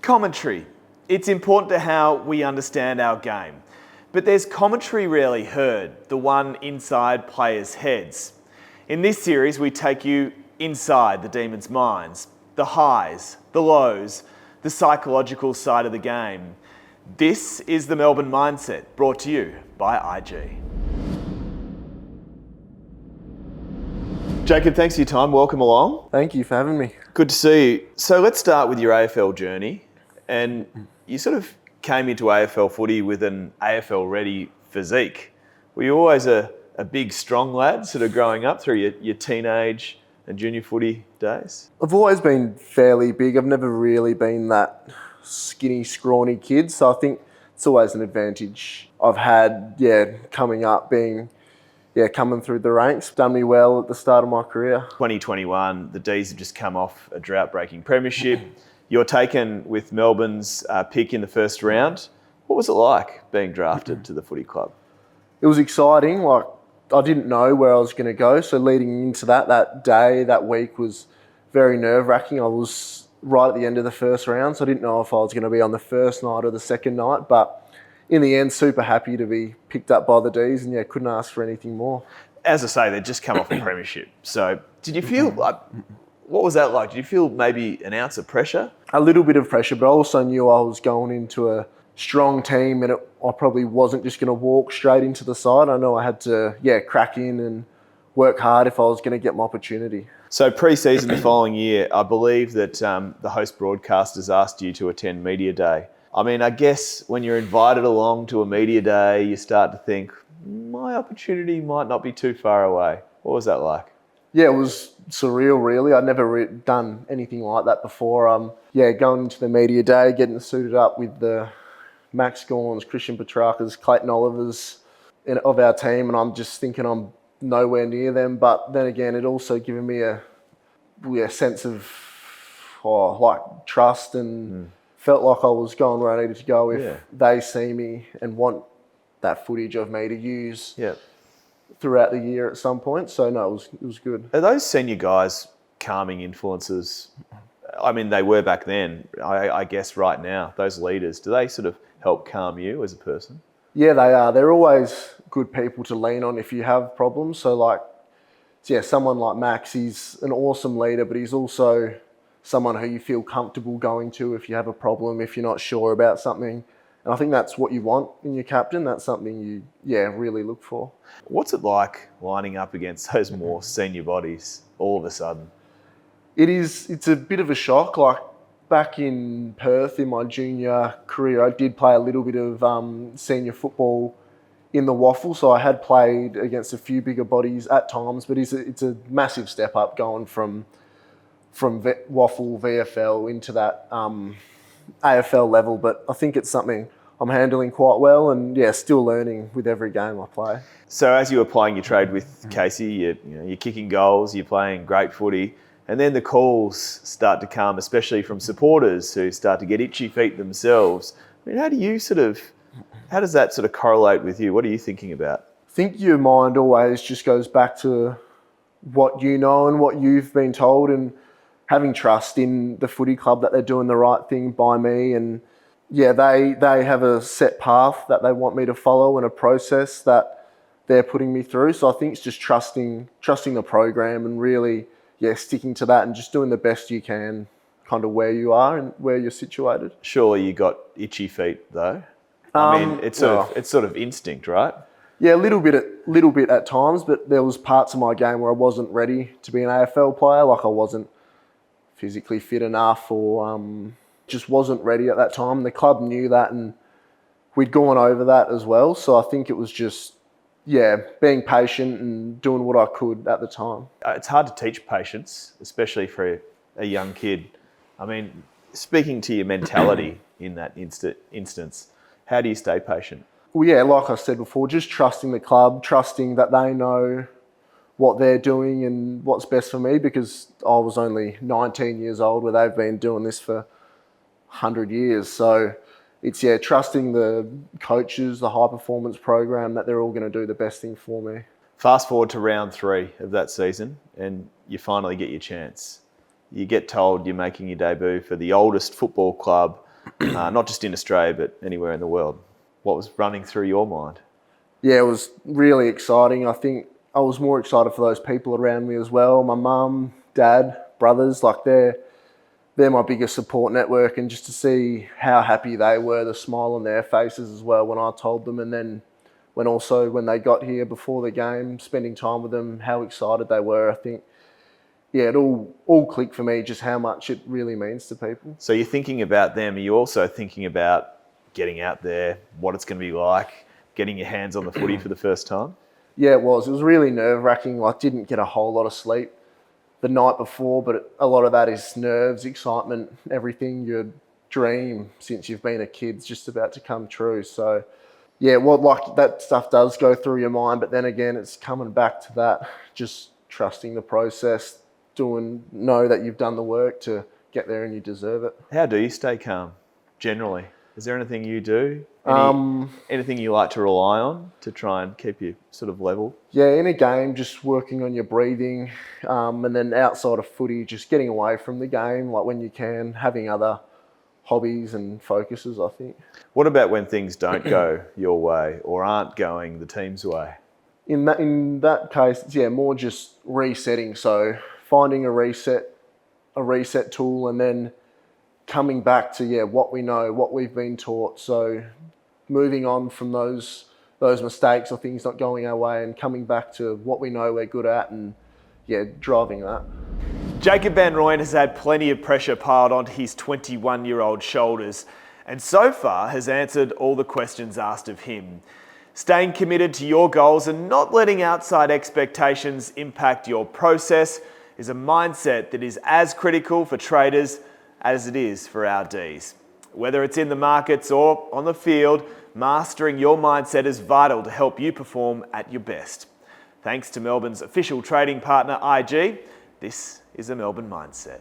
Commentary. It's important to how we understand our game. But there's commentary rarely heard, the one inside players' heads. In this series, we take you inside the Demons' minds, the highs, the lows, the psychological side of the game. This is the Melbourne Mindset, brought to you by IG. Jacob, thanks for your time. Welcome along. Thank you for having me. Good to see you. So let's start with your AFL journey. And you sort of came into AFL footy with an AFL-ready physique. Were you always a big, strong lad, sort of growing up through your teenage and junior footy days? I've always been fairly big. I've never really been that skinny, scrawny kid. So I think it's always an advantage I've had, coming up, coming through the ranks. Done me well at the start of my career. 2021, the D's have just come off a drought-breaking premiership. You're taken with Melbourne's pick in the first round. What was it like being drafted to the footy club? It was exciting. I didn't know where I was going to go. So leading into that day, that week was very nerve-wracking. I was right at the end of the first round, so I didn't know if I was going to be on the first night or the second night. But in the end, super happy to be picked up by the D's and couldn't ask for anything more. As I say, they'd just come off a premiership. So did you feel what was that like? Did you feel maybe an ounce of pressure? A little bit of pressure, but I also knew I was going into a strong team and I probably wasn't just going to walk straight into the side. I know I had to, crack in and work hard if I was going to get my opportunity. So pre-season the following year, I believe that the host broadcasters asked you to attend Media Day. I mean, I guess when you're invited along to a Media Day, you start to think, my opportunity might not be too far away. What was that like? Yeah, it was surreal, really. I'd never done anything like that before. Going into the Media Day, getting suited up with the Max Gorns, Christian Petrarcas, Clayton Olivers of our team, and I'm just thinking I'm nowhere near them. But then again, it also given me a sense of trust and felt like I was going where I needed to go if they see me and want that footage of me to use throughout the year at some point. So no, it was good. Are those senior guys calming influences? I mean, they were back then. I guess right now, those leaders, do they sort of help calm you as a person? Yeah, they are. They're always good people to lean on if you have problems. So someone like Max, he's an awesome leader, but he's also someone who you feel comfortable going to if you have a problem, if you're not sure about something. And I think that's what you want in your captain. That's something you, really look for. What's it like lining up against those more senior bodies all of a sudden? It's a bit of a shock. Like back in Perth in my junior career, I did play a little bit of senior football in the waffle. So I had played against a few bigger bodies at times, but it's a massive step up going from waffle VFL into that AFL level. But I think it's something I'm handling quite well and still learning with every game I play. So as you were playing your trade with Casey, you're kicking goals, you're playing great footy, and then the calls start to come, especially from supporters who start to get itchy feet themselves. I mean, how does that sort of correlate with you? What are you thinking about? I think your mind always just goes back to what you know and what you've been told and having trust in the footy club that they're doing the right thing by me. And they have a set path that they want me to follow and a process that they're putting me through. So I think it's just trusting the program and really, sticking to that and just doing the best you can kind of where you are and where you're situated. Surely you got itchy feet though. I mean, it's sort of instinct, right? Yeah, a little bit at times, but there was parts of my game where I wasn't ready to be an AFL player. Like I wasn't physically fit enough or just wasn't ready at that time. The club knew that and we'd gone over that as well. So I think it was just, being patient and doing what I could at the time. It's hard to teach patience, especially for a young kid. I mean, speaking to your mentality in that instance, how do you stay patient? Well, like I said before, just trusting the club, trusting that they know what they're doing and what's best for me, because I was only 19 years old where they've been doing this for 100 years. So it's, trusting the coaches, the high performance program, that they're all going to do the best thing for me. Fast forward to round 3 of that season and you finally get your chance. You get told you're making your debut for the oldest football club not just in Australia, but anywhere in the world. What was running through your mind? Yeah, it was really exciting. I think I was more excited for those people around me as well. My mum, dad, brothers, like they're my biggest support network, and just to see how happy they were, the smile on their faces as well when I told them, and then when they got here before the game, spending time with them, how excited they were. I think, yeah, it all clicked for me, just how much it really means to people. So you're thinking about them. Are you also thinking about getting out there, what it's going to be like, getting your hands on the footy for the first time? Yeah, it was. It was really nerve-wracking. Like, didn't get a whole lot of sleep the night before, but a lot of that is nerves, excitement, everything. Your dream since you've been a kid's just about to come true. So, yeah, like that stuff does go through your mind, but then again, it's coming back to that, just trusting the process, know that you've done the work to get there and you deserve it. How do you stay calm, generally? Is there anything you do? Anything you like to rely on to try and keep you sort of level? Yeah, in a game, just working on your breathing, and then outside of footy, just getting away from the game, like when you can, having other hobbies and focuses, I think. What about when things don't go your way or aren't going the team's way? In that case, it's, yeah, more just resetting. So finding a reset tool, and then coming back to what we know, what we've been taught. So moving on from those mistakes or things not going our way, and coming back to what we know we're good at, and driving that. Jacob van Rooyen has had plenty of pressure piled onto his 21-year-old shoulders, and so far has answered all the questions asked of him. Staying committed to your goals and not letting outside expectations impact your process is a mindset that is as critical for traders as it is for our Ds. Whether it's in the markets or on the field, mastering your mindset is vital to help you perform at your best. Thanks to Melbourne's official trading partner, IG, this is the Melbourne Mindset.